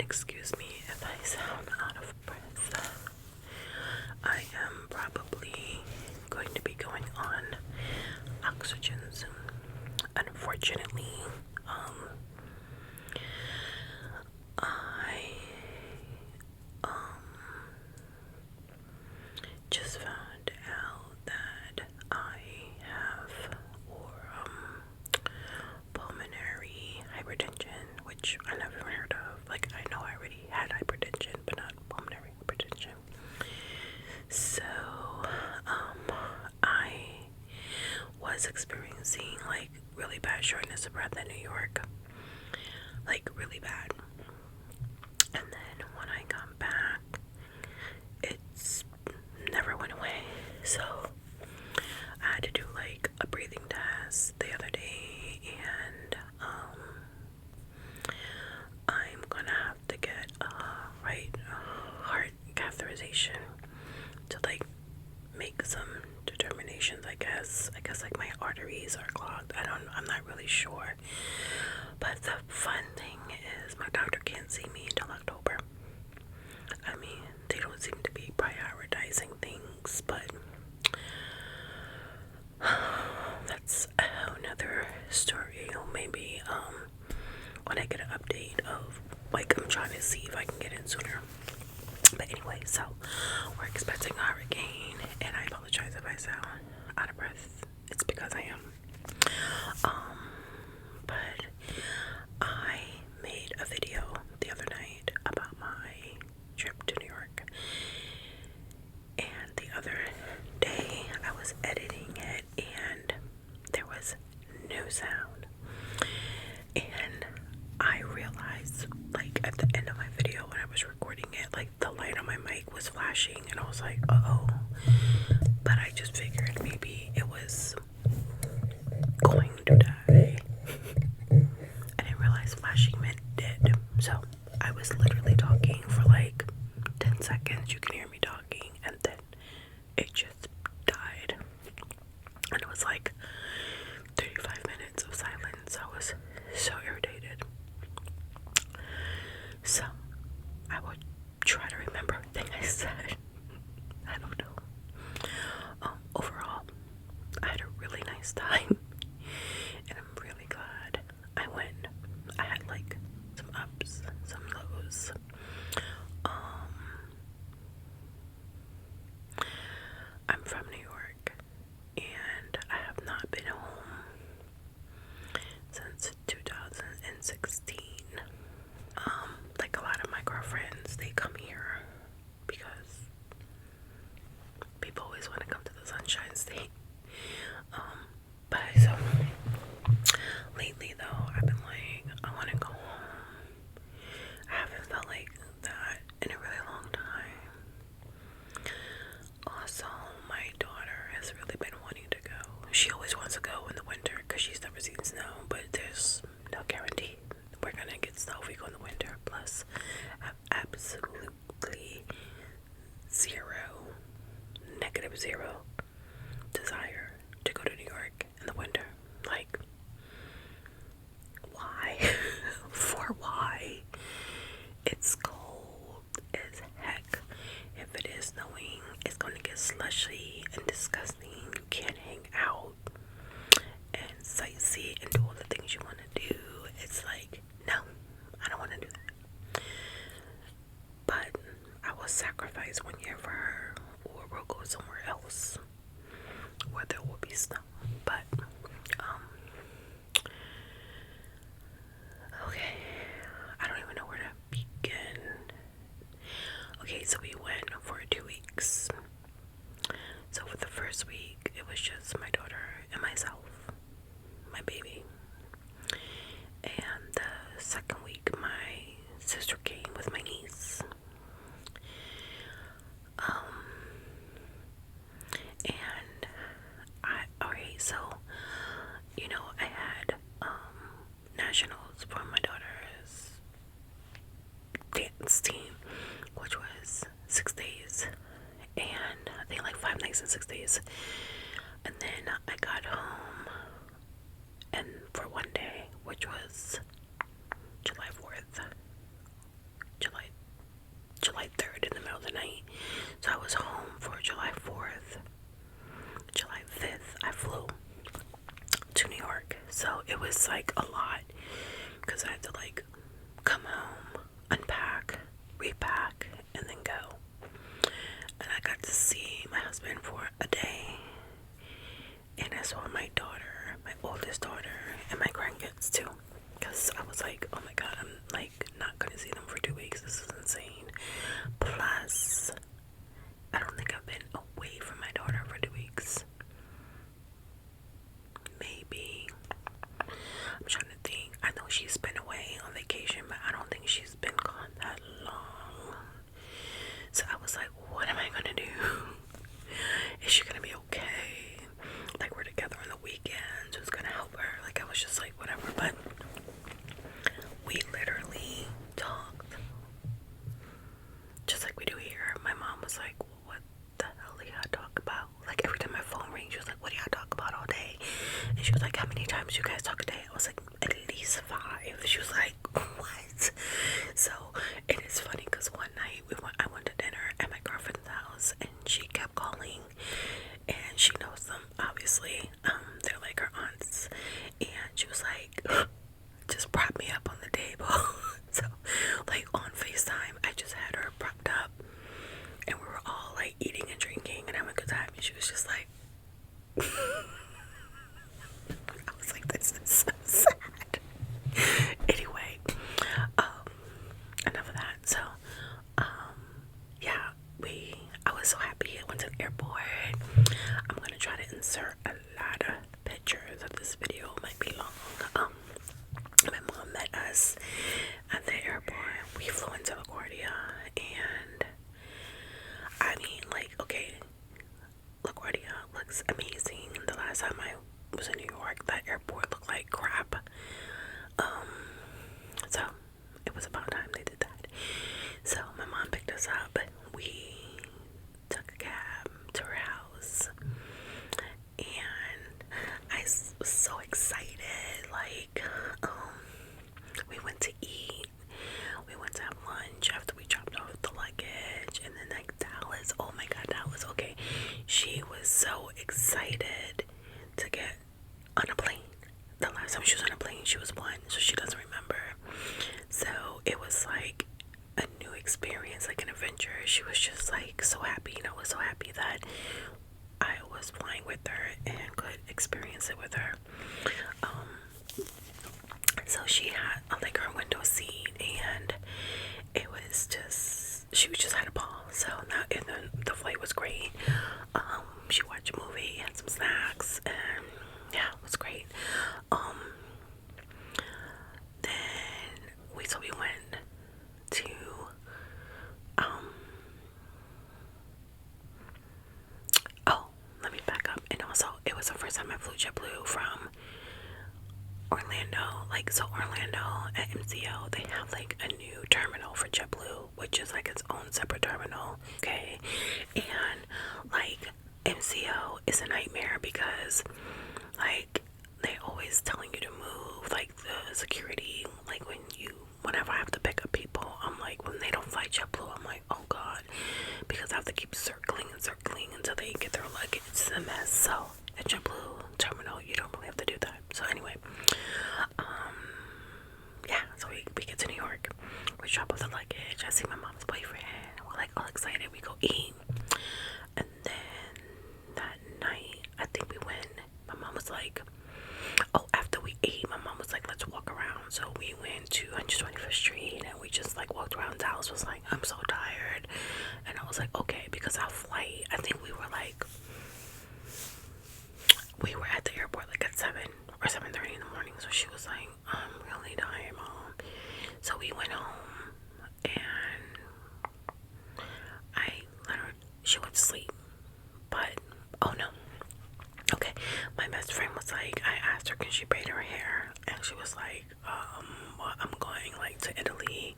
And excuse me if I sound out of breath. I am probably going to be going on oxygen soon. Unfortunately, I just found out that I have pulmonary hypertension, which I never heard of. Like, I know I already had hypertension, but not pulmonary hypertension. So, I was experiencing like really bad shortness of breath in New York, like really bad. And then when I got back, it's never went away. So I had to do like a breathing test the other day, and I'm gonna have to get a heart catheterization to like make some determinations. I guess like my arteries are clogged. I'm not really sure. But the fun thing is my doctor can't see me until October. I mean, they don't seem to be prioritizing things, but that's another story. Maybe when I get an update of like, I'm trying to see if I can get in sooner. But anyway, so we're expecting a hurricane, and I apologize if I sound out of breath. It's because I am. But I made a video the other night about my trip to New York, and the other day I was editing it, and there was no sound, and I realized, like, at the end of my video when I was recording it, like, the light on my mic was flashing, and I was like, uh-oh. But I just figured maybe it was going to die. I didn't realize flashing meant dead. So I was literally talking for like 10 seconds. You can hear me talking, and then it just died. And it was like 35 minutes of silence. I was so irritated. So I would try to remember everything I said. I don't know. Overall, I had a really nice time, and I'm really glad I went. I had like some ups, some lows. I'm from New York, and I have not been home since 2016. Like a lot of my girlfriends, they come here because people always want to come to the Sunshine State. But so lately though, I've been like, I want to go home. I haven't felt like that in a really long time. Also, my daughter has really been wanting to go. She always wants to go in the winter because she's never seen snow, but there's no guarantee we're gonna get snow if we go in the winter. Plus, I have absolutely -0 desire to go to New York in the winter. Like, why? For why? It's cold as heck. If it is snowing, it's going to get slushy and disgusting. You can't hang out and sightsee and do all the things you want to do. It's like, no, I don't want to do that. But I will sacrifice 1 year for her, or we'll go somewhere else where there will be snow. But okay, I don't even know where to begin. Okay, so we went for 2 weeks. So for the first week, it was just my daughter and myself, my baby. And the second week, my sister came with my niece. And so, you know, I had nationals for my daughter's dance team, which was 6 days, and I think like 5 nights and 6 days. And then I got home, and for 1 day, which was July 4th, to like come home, unpack, repack, and then go. And I got to see my husband for a day, and I saw my daughter, my oldest daughter, and my grandkids too. Because I was like, oh my god, I'm like not gonna see them for 2 weeks. This is insane. Plus, I don't think I've been away from my daughter for 2 weeks. Maybe. I'm trying to think. I know she's been away on vacation, but I don't think she's been gone that long. So I was like, what am I gonna do? Is she gonna be okay? Like, we're together on the weekends. Who's gonna help her? Like, I was just like, whatever. But we literally talked just like we do here. My mom was like, what the hell do y'all talk about? Like, every time my phone rings, she was like, what do y'all talk about all day? And she was like, how many times you guys talk a day? I was like, at least 5. She was like, what? So it is funny because one night I went to dinner at my girlfriend's house, and she kept calling, and she knows them obviously. They're like her aunts, and she was like, just prop me up on the table. So like on FaceTime, I just had her propped up, and we were all like eating and drinking and having a good time, and she was just like I was like, this is so sad. Anyway, enough of that. So yeah, I was so happy. I went to the airport. I'm gonna try to insert a lot of pictures of this video. It might be long. My mom met us at the airport. We flew into LaGuardia, and I mean, like, okay, LaGuardia looks amazing. The last time I was in New York, that airport looked like crap. So it was about time they did that. So my mom picked us up. We took a cab to her house, and I was so excited. Like, we went to eat. We went to have lunch after we dropped off the luggage, and then like Dallas. Oh my god, Dallas. Okay, she was so excited to get on a plane. The last time she was on a plane, she was 1, so she doesn't remember. So it was like a new experience, like an adventure. She was just like so happy, and I was so happy that I was flying with her and could experience it with her. So she had like her window seat, and it was just, she was just had a ball. So now, and then the flight was great. She watched a movie, had some snacks, and yeah, it was great. Then we went to oh, let me back up. And also, it was the first time I flew JetBlue from Orlando. Like, so Orlando at MCO, they have like a new terminal for JetBlue, which is like its own separate terminal. Okay, and like MCO is a nightmare because like they always telling you to move, like the security, like whenever I have to pick up people, I'm like, when they don't fly JetBlue, I'm like, oh god, because I have to keep circling and circling until they get their luggage. It's a mess. So at JetBlue terminal, you don't really have to do that. So anyway, yeah, so we get to New York, we drop off the luggage, I see my mom's boyfriend, we're like all excited, we go eat, and then that night, I think we went, my mom was like, oh, after we ate, my mom was like, let's walk around. So we went to 125th Street, and we just like walked around. Dallas was like, I'm so tired, and I was like, okay, because our flight, I think we were at the airport like at 7 or 7:30 in the morning. So she was like, I'm really tired, Mom. So we went home, and I let her, she went to sleep, but oh no, okay, my best friend was like, I asked her can she braid her hair, and she was like, well, I'm going like to Italy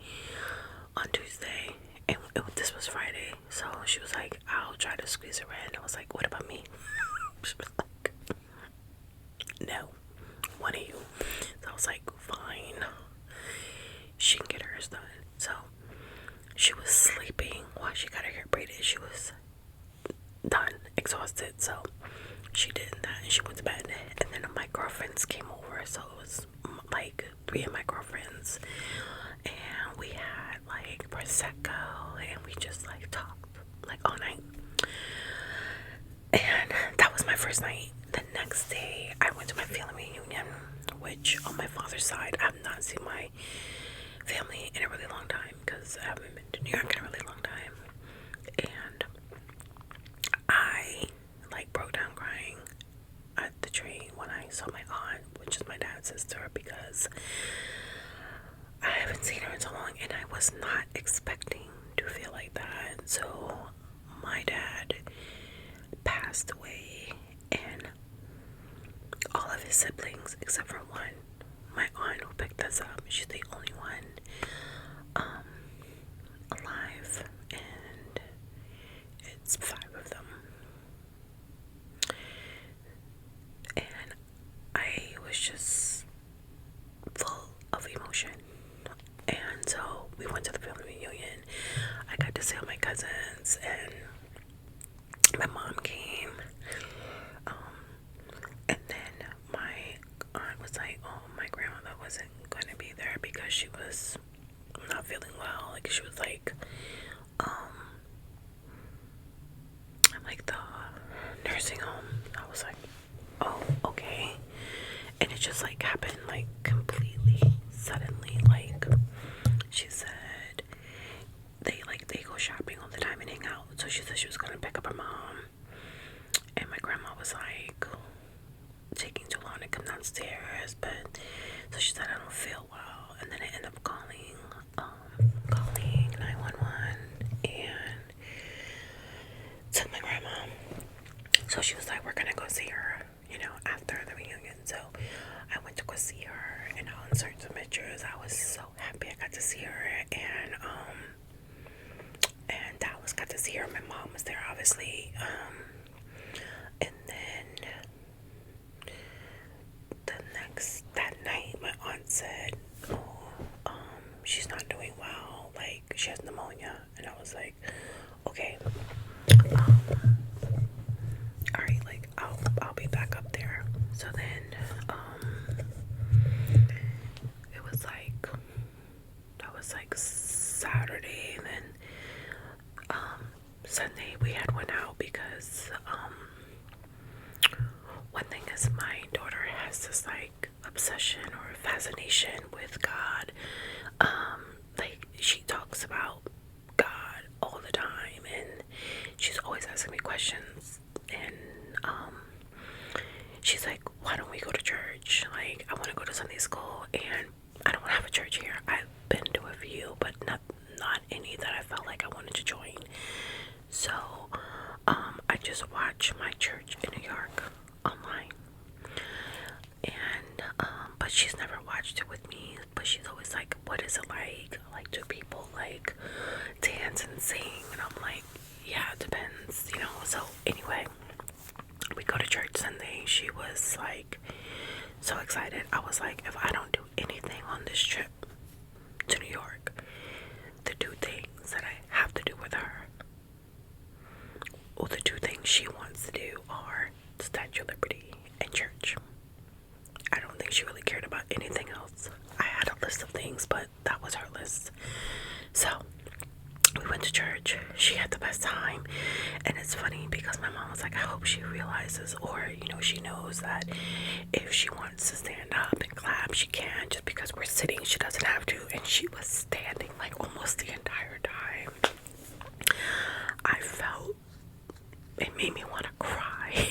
on Tuesday, and this was Friday, so she was like, I'll try to squeeze her in. I was like, what about me? She was like, no, one of you. So I was like, fine, she can get hers done. So she was sleeping while she got her hair braided. She was done, exhausted, so she did that and she went to bed. And then my girlfriends came over, so it was like 3 of my girlfriends, and we had like prosecco, and we just like talked like all night. And that was my first night. The next day, I went to my family reunion, which on my father's side, I have not seen my family in a really long time because I haven't been to New York in a really long time. And I like broke down crying at the train when I saw my aunt, which is my dad's sister, because I haven't seen her in so long, and I was not expecting to feel like that. So my dad passed away, and all of his siblings except for one, my aunt who picked us up, she's the only one alive, and it's 5 of them. And I was just full of emotion. And so we went to the family reunion. I got to see all my cousins, and my mom came. And then my aunt was like, oh, my grandmother wasn't going to be there because she was not feeling well. Like, she was like, in like the nursing home. I was like, oh, okay. And it just like happened like completely suddenly. Like, she said they go shopping all the time and hang out. So she said she was going to pick up her mom, and my grandma was like taking too long to come downstairs, but so she said I don't feel well, and then I ended up calling 911 and took my grandma. So she was like, we're gonna go see her, after the reunion. So I went to go see her, and I'll insert some pictures. I was so happy I got to see her, and Dallas got to see her. My mom was there, obviously. And then that night, my aunt said, she's not doing well, like she has pneumonia. And I was like, okay, all right, like I'll be back up there. So then it was like, that was like Saturday, and then Sunday we had went out because one thing is, my daughter has this like obsession or fascination with God. Like, she talks about God all the time, and she's always asking me questions, and she's like, why don't we go to church? Like, I want to go to Sunday school, and I don't have a church here. I've been to a few, but not any that I felt like I wanted to join. So I just watch my church in New York online, and but she's never watched it with me. But she's always like, what is it like? Like, do people like dance and sing? And I'm like, yeah, it depends, So anyway, we go to church Sunday. She was like so excited. I was like, if I don't do anything on this trip to New York, the 2 things that I have to do with her, or the 2 things she wants to do, are Statue of Liberty and church. I don't think she really cared about anything else. I had a list of things, but that was her list. So we went to church. She had the best time. And it's funny because my mom was like, I hope she realizes, or she knows that if she wants to stand up and clap, she can. Just because we're sitting, she doesn't have to. And she was standing like almost the entire time. I felt, it made me want to cry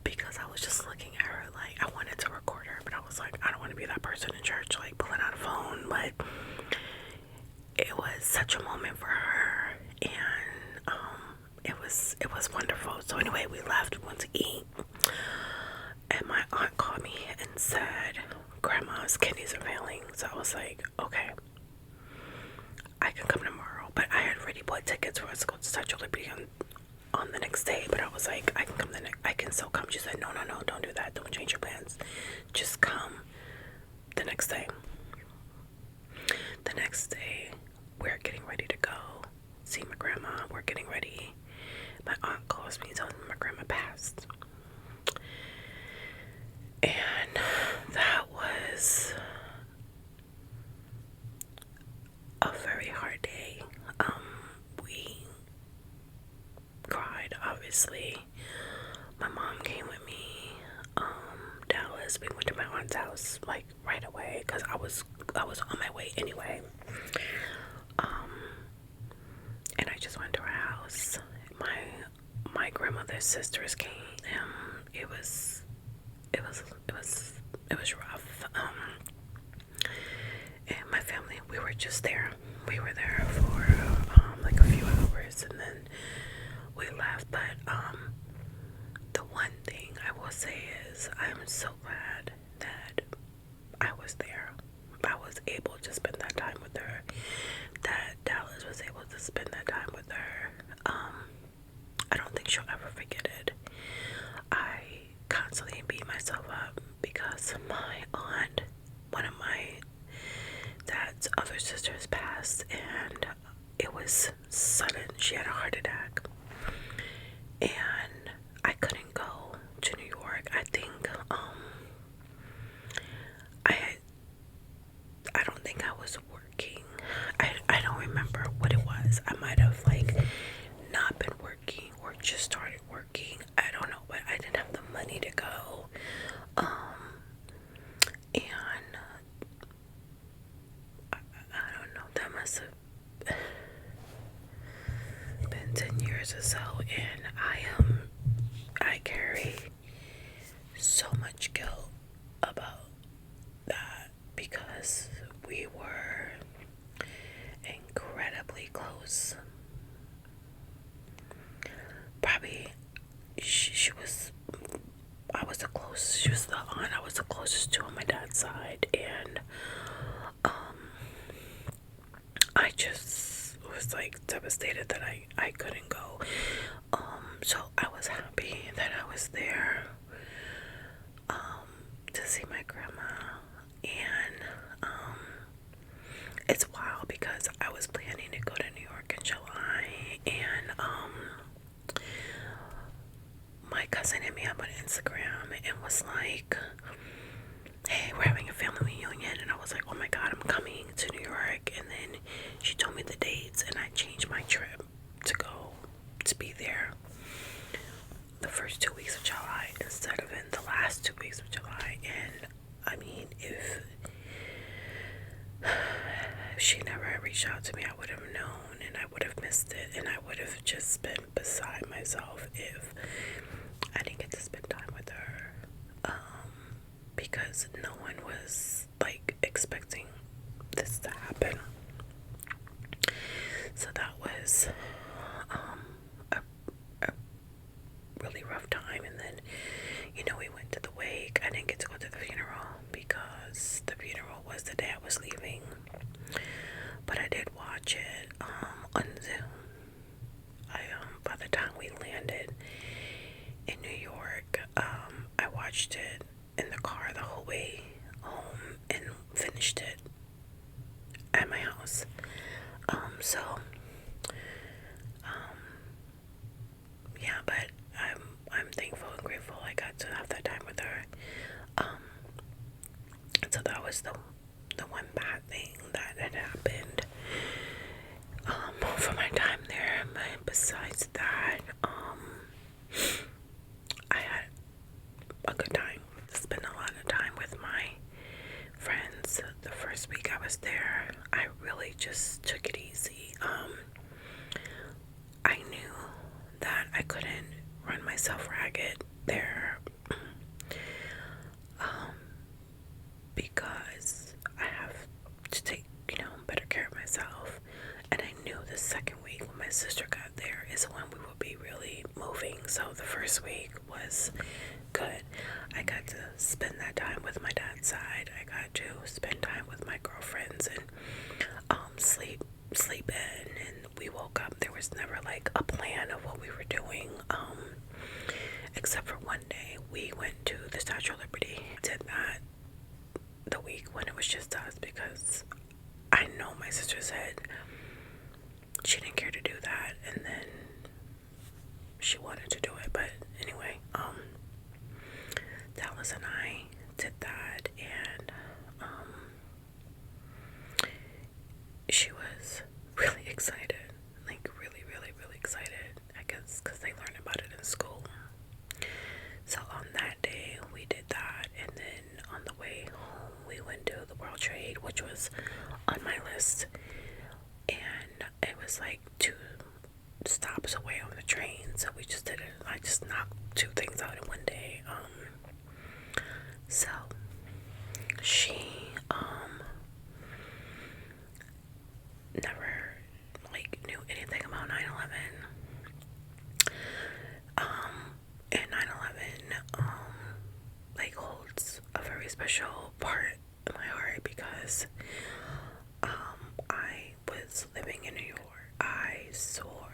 because I was just looking at her like, I wanted to record her, but I was like, I don't want to be that person in church like pulling out a phone. But it was such a moment for her, and it was wonderful. So anyway, we left, we went to eat, and my aunt called me and said grandma's kidneys are failing. So I was like, okay, I can come tomorrow. But I had already bought tickets for us to go to Statue of Liberty on the next day. But I was like, I can still come. She said, no, don't do that, don't change your plans, just come the next day. The next day, we're getting ready to go see my grandma. We're getting ready. My aunt calls me telling me my grandma passed. And that was was a very hard day. We cried, obviously. My mom came with me. Dallas, we went to my aunt's house like right away because I was on my way anyway. And I just went to her house. My grandmother's sisters came. It was rough. And my family, we were just there. We were there for like a few hours, and then we left. But the one thing I will say is I'm so glad that I was there. I was able to spend that time with her. That Dallas was able to spend that time with her. I don't think she'll ever forget it. I constantly beat myself up because my aunt, one of my dad's other sisters, passed, and it was sudden. She had a heart attack, and I couldn't go to New York. I think I don't think I was working. I don't remember what it was. I might have like not been working or just started working. I don't know, but I didn't have the money to go. And I don't know, that must have been 10 years or so, and I carry so much guilt about that because we were incredibly close. Probably she was the aunt I was the closest to on my dad's side, and I just was like devastated that I couldn't go. So I was happy that I was there to see my grandma, and it's wild because I was planning to go to New York in July, and my cousin hit me up on Instagram and was like, hey, we're having a family reunion, and I was like, oh my god, I'm coming to New York. And then she told me the dates, and I changed my trip to be there the first 2 weeks of July instead of in the last 2 weeks of July. And I mean, if she never had reached out to me, I would have known, and I would have missed it, and I would have just been beside myself if I didn't get to spend time with her. Because no one was like expecting this to happen. So that was a really rough time. And then, we went to the wake. I didn't get to go to the funeral because the funeral was the day I was leaving. But I did watch it on Zoom. By the time we landed in New York, I watched it in the car the whole way home and finished it at my house. Yeah, but I'm thankful and grateful I got to have that time with her. So that was the one bad thing that had happened for my time there. But besides that, I had a good time. Spent a lot of time with my friends. The first week I was there, I really just took it easy. I knew that I couldn't run myself ragged there, because I have to take, better care of myself. And I knew the second week when my sister got there is when we would be really moving. So the first week was good. I got to spend that time with my dad's side. I got to spend time with my girlfriends and sleep in, and we woke up. There was never like a plan of what we were doing, except for one day we went to the Statue of Liberty. Did that the week when it was just us, because I know my sister said she didn't care to do that, and then she wanted to do it. But anyway, Dallas and I did that, and us, and it was like 2 stops away on the train, so we just did it. I just knocked 2 things out in one day. So she never like knew anything about 9/11. And 9/11 like holds a very special part in my heart because I was living in New York. I saw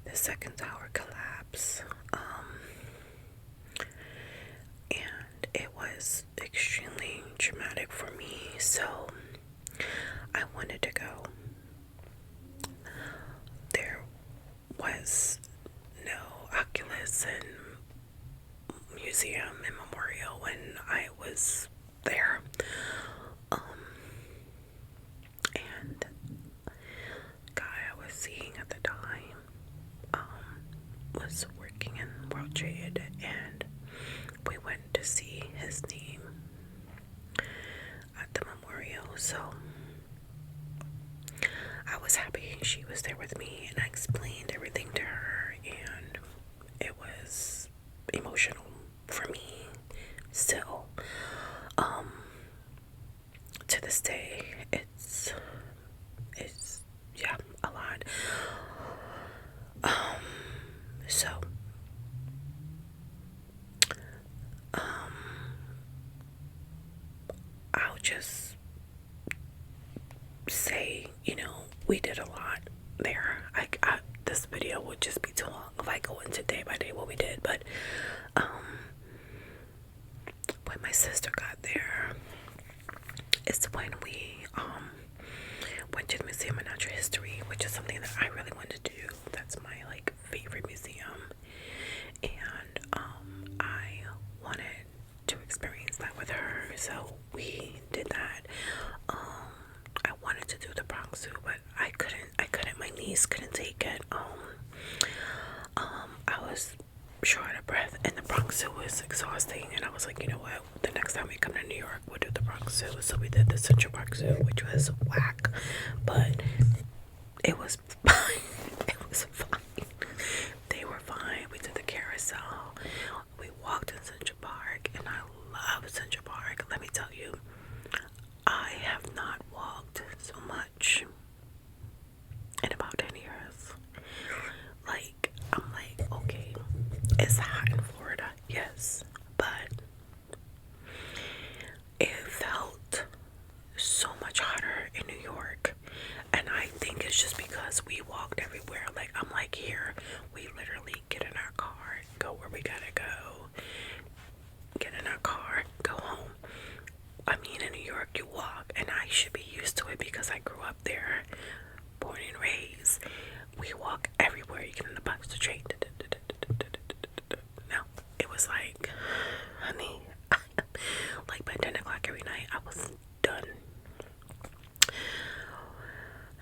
the second tower collapse, and it was extremely traumatic for me, so I wanted to go. There was no Oculus and museum and memorial when I was there, and the guy I was seeing at the time was working in World Trade, and we went to see his name at the memorial. So I was happy she was there with me, and I explained everything to her, and it was emotional for me still. To this day, it's yeah, a lot. So I'll just say, we did a lot there. This video would just be too long if I go into day by day what we did, but when my sister got there, it's when we went to the Museum of Natural History, which is something that I really wanted to do. That's my favorite museum, and I wanted to experience that with her, so we did that. I wanted to do the Bronx Zoo, but I couldn't. My knees couldn't take it. I was short of breath, and the Bronx Zoo was exhausting, and I was like, you know what, the next time we come to New York, we'll do the Bronx Zoo. So we did the Central Park Zoo, which was whack, but it was fine. It was fine. They were fine. We did the carousel. We walked in Central Park, and I love Central Park. Let me tell you, I have not walked so much in about 10 years. I'm like, okay, it's hot in Florida, yes, but it felt so much hotter in New York, and I think it's just because we walked everywhere. I'm like, here, we literally get in our car, go where we gotta go, get in our car, go home. I mean, in New York, you walk, and I should be used to it because I grew up there, born and raised. We walk everywhere. You get in the bus, the train. No, it was like, honey, by 10 o'clock every night, I was done.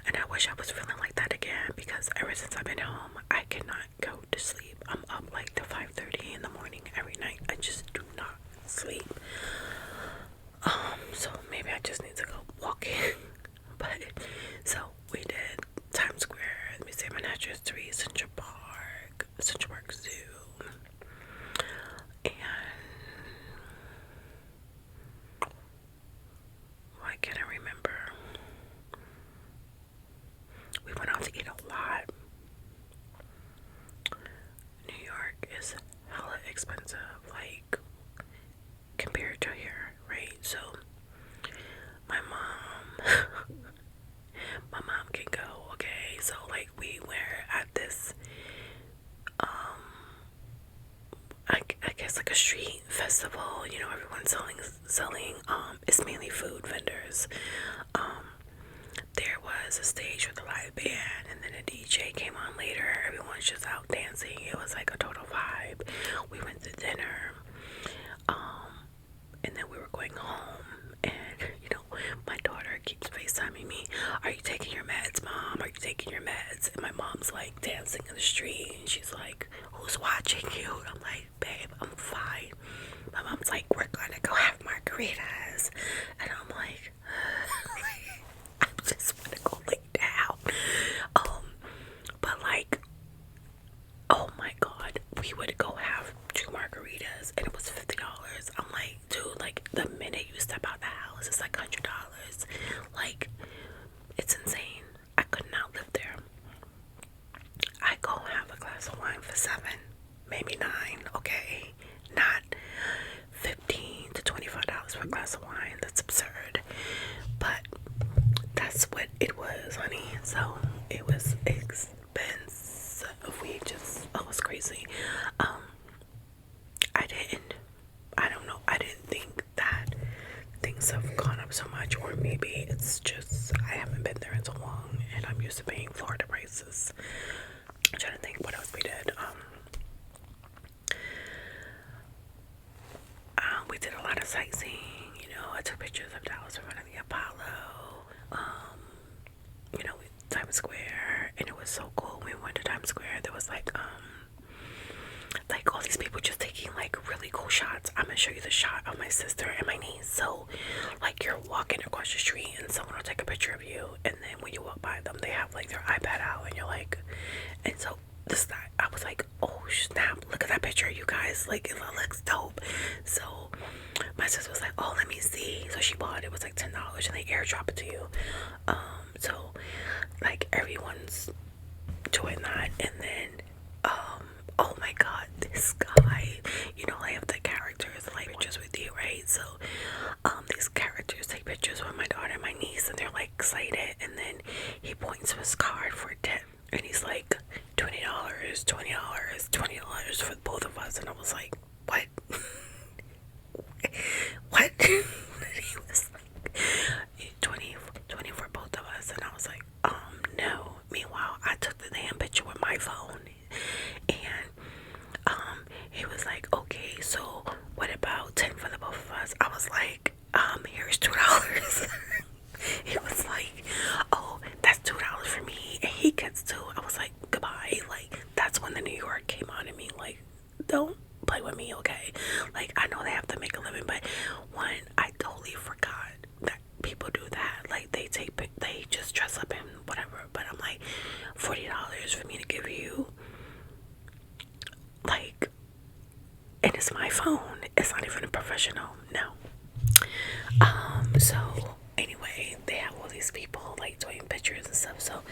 And I wish I was feeling like that again, because ever since I've been home, I cannot go to sleep. I'm up to 5:30 in the morning every night. I just do not sleep. So maybe I just need to go walking. But so we did Times Square, Museum of Natural History, Central Park Zoo, and why can't I remember? We went out to eat a lot. New York is hella expensive, compared to here, right? So my mom can go, okay? So we were at this I guess a street festival, everyone's selling it's mainly food vendors. There was a stage with a live band, and then a DJ came on later. Everyone's just out dancing. It was a total vibe. We went to dinner, and then we were going home, and my daughter keeps FaceTiming me. Are you taking your meds, Mom? Are you taking your meds? And my mom's dancing in the street, and she's like, who's watching you? And I'm like, babe, I'm fine. My mom's like, we're gonna go have margaritas, and I'm like, I It was, honey. So it was expensive. It was crazy. Um, I don't know. I didn't think that things have gone up so much, or maybe it's just I haven't been there in so long, and I'm used to paying Florida prices. I'm trying to think what else we did. We did a lot of sightseeing. You know, I took pictures of Dallas in front of the Apollo. You know, Times Square, and it was so cool. When we went to Times Square, there was like all these people just taking like really cool shots. I'm gonna show you the shot of my sister and my niece. So like you're walking across the street and someone will take a picture of you, and then when you walk by them they have like their iPad out, and you're like, and so I was like, oh snap, look at that picture, you guys, like it looks dope. So my sister was like, oh, let me see. So she bought it. It was like $10, and they airdrop it to you. So like everyone's doing that, and then oh my god, this guy, you know, I have the characters like pictures with you, right? So these characters take pictures with my daughter and my niece, and they're like excited, and then he points to his card for a tip, and he's like $20, $20 for both of us, and I was like, what? What? He was like 20 for both of us, and I was like, no. Meanwhile, I took the damn picture with my phone, and he was like, okay, so what about 10 for the both of us? I was like, here's $2. He was like, oh, that's $2 for me, and he gets two. I was like, goodbye. Like, that's when the New York came on in me, like, don't play with me, okay? Like, I know they have to make a living, but one, I totally forgot that people do that. Like, they just dress up and whatever. But I'm like, $40 for me to give you, like, and it's my phone. It's not even a professional. No. So anyway, they have all these people like doing pictures and stuff. So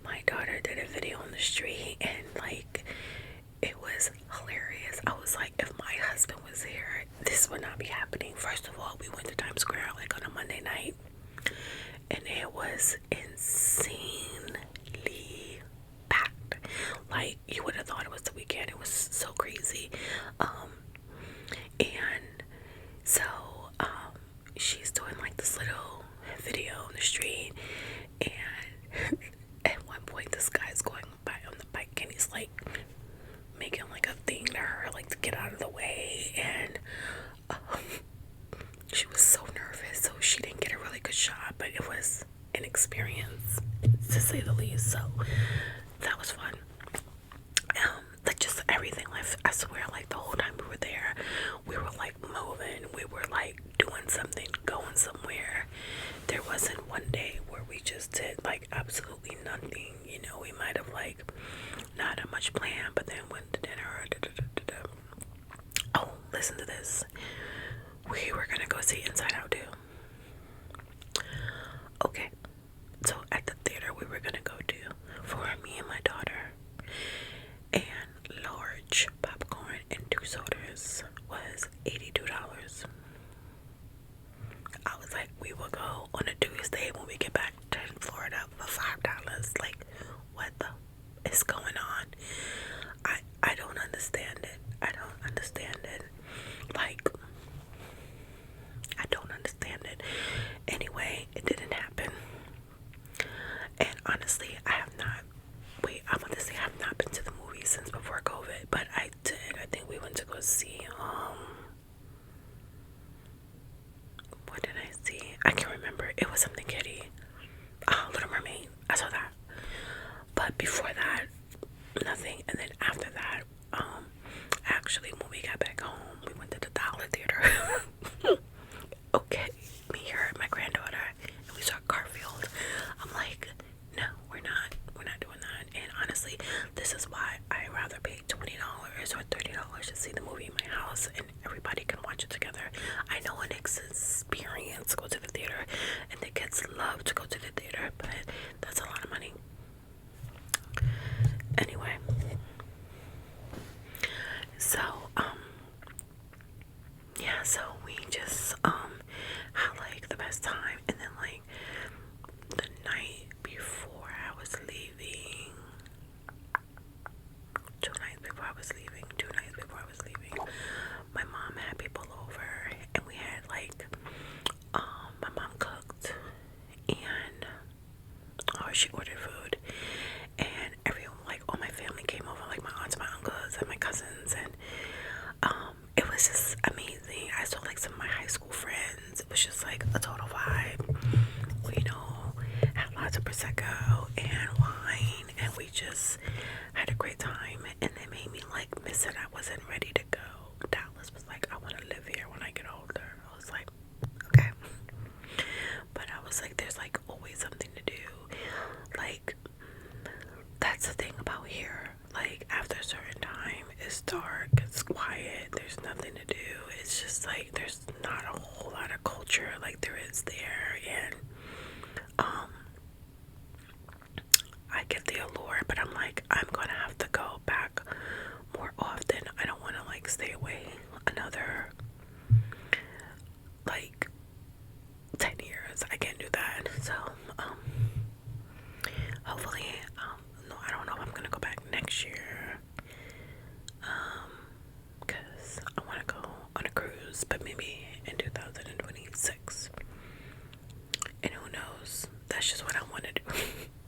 my daughter did a video on the street, and like it was hilarious. I was like, if my husband was here, this would not be happening. First of all, we went to Times Square like on a Monday night, and it was insanely packed. Like you would have thought it was the weekend. It was so crazy. And so she's doing like this little video on the street, and at one point this guy's going by on the bike, and he's like making like a thing to her, like to get out of the way, and she was so nervous, so she didn't get a really good shot, but it was an experience to say the least. So that was fun. Like just everything, like I swear, like the whole time we were there, we were like moving, we were like doing something, going somewhere. There wasn't one day where we just did like absolutely nothing. You know, we might have like not had much plan, but then went to dinner. Oh, listen to this. We were gonna go see Inside Out 2. Okay, so at the theater we were gonna go to, for me and my daughter, and large popcorn and 2 sodas was $82. I was like, we will go on a Tuesday when we get back to Florida for $5. Like, what the is going on? I don't understand it. I don't understand it. Like, I don't understand it. Anyway, it didn't happen. And honestly, I'm about to say I have not been to the movies since before COVID, but I did. I think we went to go see, what did I see? I can't remember. It was something kiddie. Little Mermaid. I saw that. But before that, nothing. And then after that, actually, when we got back home, we went to the Dollar Theater. Okay, me here, my granddaughter, and we saw Garfield. I'm like, no, we're not doing that. And honestly, this is why I rather pay $20 or $30 to see the movie in my house she ordered food, and everyone, like all my family came over, like my aunts, my uncles, and my cousins, and it was just amazing. I saw like some of my high school friends. It was just like a total vibe. We, had lots of prosecco and wine, and we just had a great time. And it made me like miss it. I wasn't ready to go. Dallas was like, I want to live here when I get older. I was like, okay. But I was like, there's like always something to do. Like, that's the thing about here. Like, after a certain time, it's dark, it's quiet, there's nothing to do. It's just like there's not a whole lot of culture like there is there, and I get the allure, but I'm like, I'm gonna have to go back more often. I don't want to like stay away another like 10 years. I can't do that. So hopefully, no, I don't know if I'm gonna go back next year, because I want to go on a cruise, but maybe in 2026. And who knows? That's just what I want to do.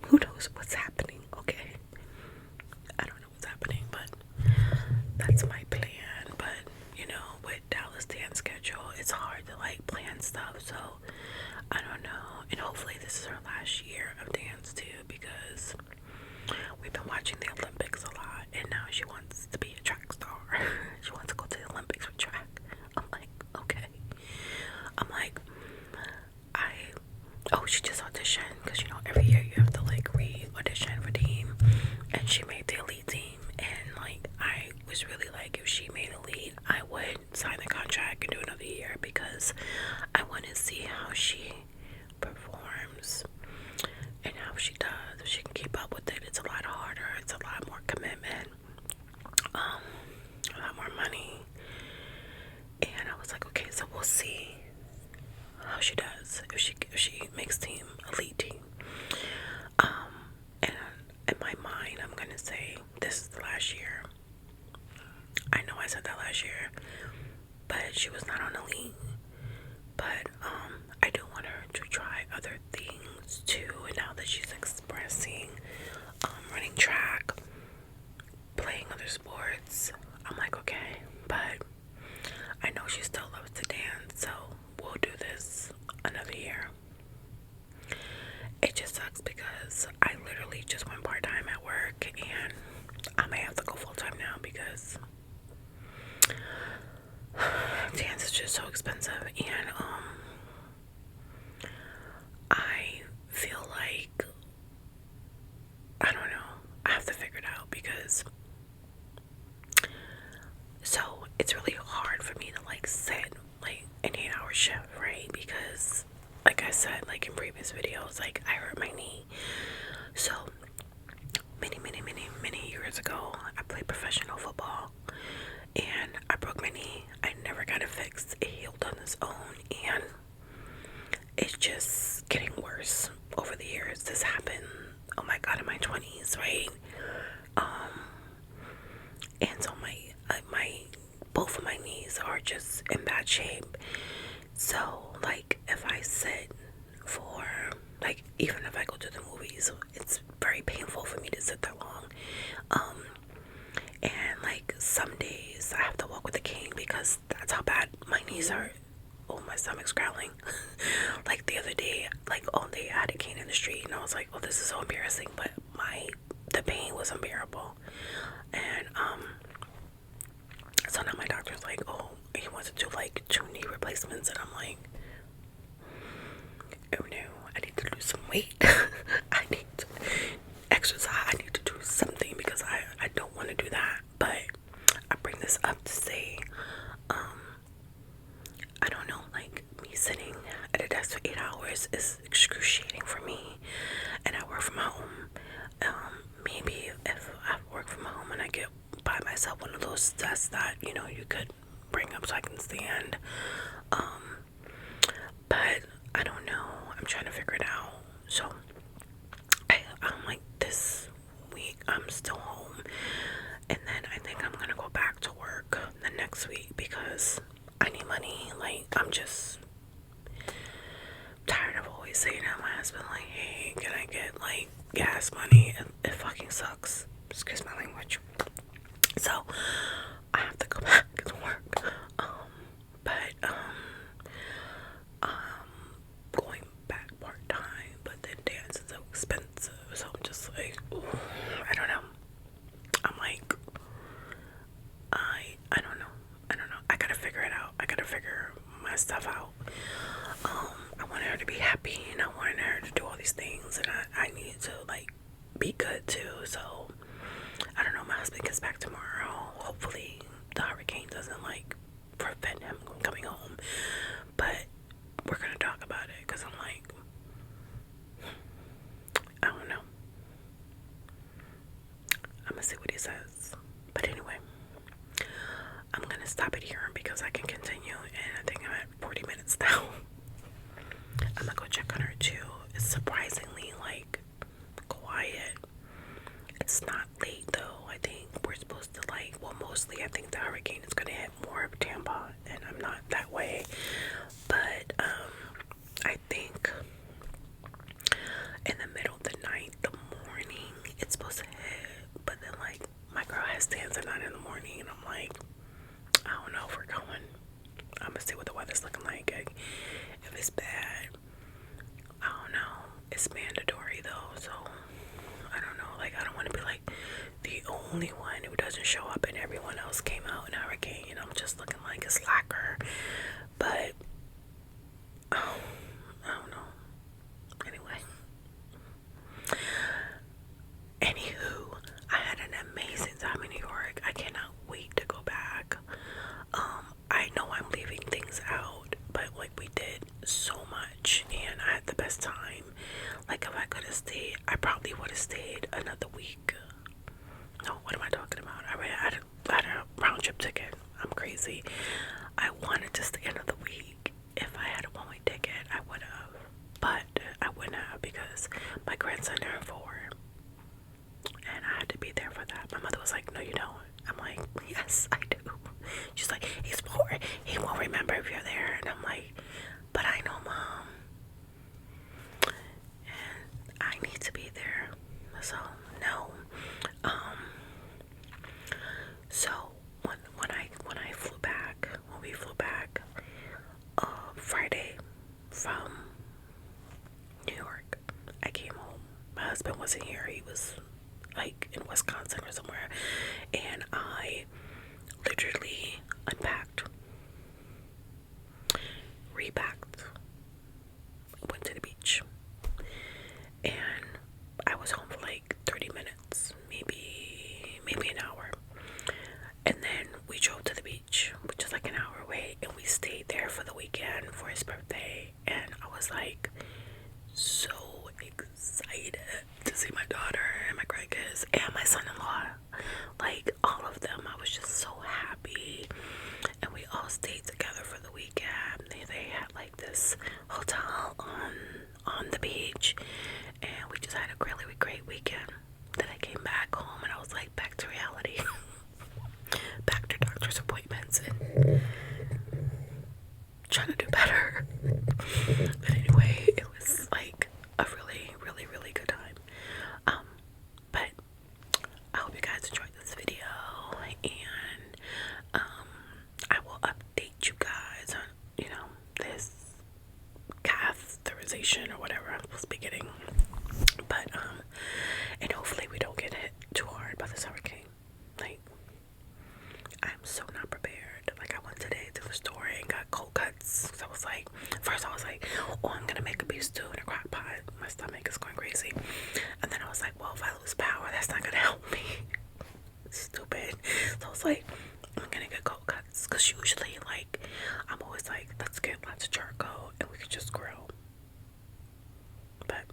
Who knows what's happening? Okay, I don't know what's happening, but that's my plan. But with Dallas dance schedule, it's hard to like plan stuff. So I don't know. And hopefully this is her last year of dance too, because we've been watching the Olympics a lot, and now she wants to be a track star. She wants to go to the Olympics with track. I'm like, okay. I'm like, she just auditioned, because every year you have to like re-audition for team, and she made the elite team. And like, I was really like, if she made elite, I would sign the contract and do another year, because I want to see how she performs and how she does. If she can keep up with it, it's a lot harder. It's a lot more commitment, a lot more money. And I was like, okay, so we'll see how she does if she makes team, elite team. And in my mind, I'm gonna say this is the last year. I know I said that last year, but she was not on elite. But I do want her to try other things too. And now that she's expressing, running track, playing other sports, I'm like, okay. But I know she still loves to dance, so we'll do this another year. It just sucks because I literally just went part-time at work, and I may have to go full-time now because dance is just so expensive. And I feel like, I don't know, I have to figure it out, because so it's really hard for me to like set like an 8-hour shift, right? Because like I said, like in previous videos, like I hurt my knee. So many years ago, I played professional football, and I broke my knee. I never got it fixed. It healed on its own, and it's just getting worse over the years. This happened, oh my god, in my 20s, right? And so my both of my knees are just in bad shape. So like, if I sit for like, even if I go to the movies, it's very painful for me to sit that long. And like, some days I have to walk with a cane, because that's how bad my knees hurt. Oh, my stomach's growling. Like the other day, like all day, I had a cane in the street, and I was like, oh, this is so embarrassing, but the pain was unbearable. And so now my doctor's like, oh, he wants to do like 2 knee replacements, and I'm like, oh no, I need to lose some weight. I need to exercise. I need to do something, because I don't want to do that. But I bring this up to say, I don't know, like, me sitting at a desk for 8 hours is excruciating for me, and I work from home. Maybe if I work from home and I get by myself one of those desks that you could bring up so I can stand, but I don't know. I'm trying to figure it out. So I'm like, this week I'm still home, and then I think I'm gonna go back to work the next week, because I need money. Like, I'm just tired of always saying to my husband, like, hey, can I get like gas money. It fucking sucks. Excuse my language. So I have to go back to work. But going back part time, but then dance is so expensive. So I'm just like, ooh, I don't know. I'm like, I don't know. I gotta figure it out. I gotta figure my stuff out. I want her to be happy, and I want her to do all these things, and I need to like be good too. So I don't know. My husband gets back tomorrow. Hopefully the hurricane doesn't like prevent him from coming home. But we're gonna talk about it because I'm like, I don't know. I'm gonna see what he says. But anyway, I'm gonna stop it here because I can continue, and I think I'm at 40 minutes now. I'm gonna go check on her too. It's surprisingly like quiet. It's not late though. I think we're supposed to like, well, mostly I think the hurricane is gonna hit more of Tampa, and I'm not that way. But I think in the middle of the night, the morning, it's supposed to hit. But then like my girl has stands at 9 in the morning, and I'm like, I don't know if we're going. I'm gonna see what the weather's looking like. If it's bad, I don't know. It's mandatory though, so I don't know. Like, I don't want to be like the only one who doesn't show up and everyone else came out in a hurricane, and I'm just looking like a slacker. But oh, I don't know. Anywho, I had an amazing time in New York. I cannot wait to go back. I know I'm leaving things out, but like we did so much, and I had the best time. Like, if I could have stayed, I probably would have stayed another week. No, what am I talking about? I had a round trip ticket. I'm crazy. I wanted to stay another week. If I had a one-way ticket, I would have, but I wouldn't have because my grandson turned 4, and I had to be there for that. My mother was like, "No, you don't." I'm like, "Yes, I do." She's like, "He's 4. He won't remember if you're there." And I'm like, "But I know, Mom. And I need to be there." So, no. So, when we flew back, Friday from New York, I came home. My husband wasn't here. He was like in Wisconsin or somewhere, and I literally unpacked, repacked, went to the beach, and I was home for like 30 minutes, maybe an hour. And then we drove to the beach, which is like an hour away, and we stayed there for the weekend for his birthday. And I was like so excited to see my daughter and my grandkids and my son-in-law, like all of them. I was just so happy, and we all stayed together for the weekend. They had like this hotel on the beach, and we just had a really great weekend. Then I came back home, and I was like, back to reality. Back to doctor's appointments and trying to do better. But anyway, it was like a really good time. But I hope you guys enjoyed this video, and I will update you guys on, this catheterization or whatever I'm supposed to be getting. But and hopefully we don't get hit too hard by this hurricane. Like, I'm so not prepared. Like, I went today to the store and got cold cuts. So I was like, first I was like, oh, I'm gonna make a beef stew in a crock pot. My stomach is going crazy. And then I was like, well, if I lose power, that's not gonna help me. Stupid. So I was like, I'm gonna get cold cuts. Because usually, like, I'm always like, let's get lots of charcoal and we could just grill. But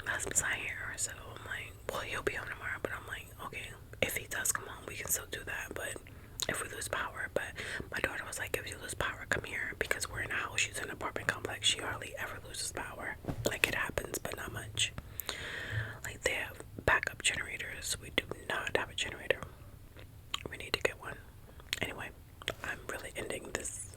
my husband's not here, so I'm like, well, he'll be home tomorrow. But I'm like, okay, if he does come home, we can still do that. But if we lose power, but my daughter was like, if you lose power, come here, because we're in a house. She's in an apartment complex. She hardly ever loses power. Like, it happens, but not much. Like, they have backup generators. We do not have a generator. We need to get one. Anyway, I'm really ending this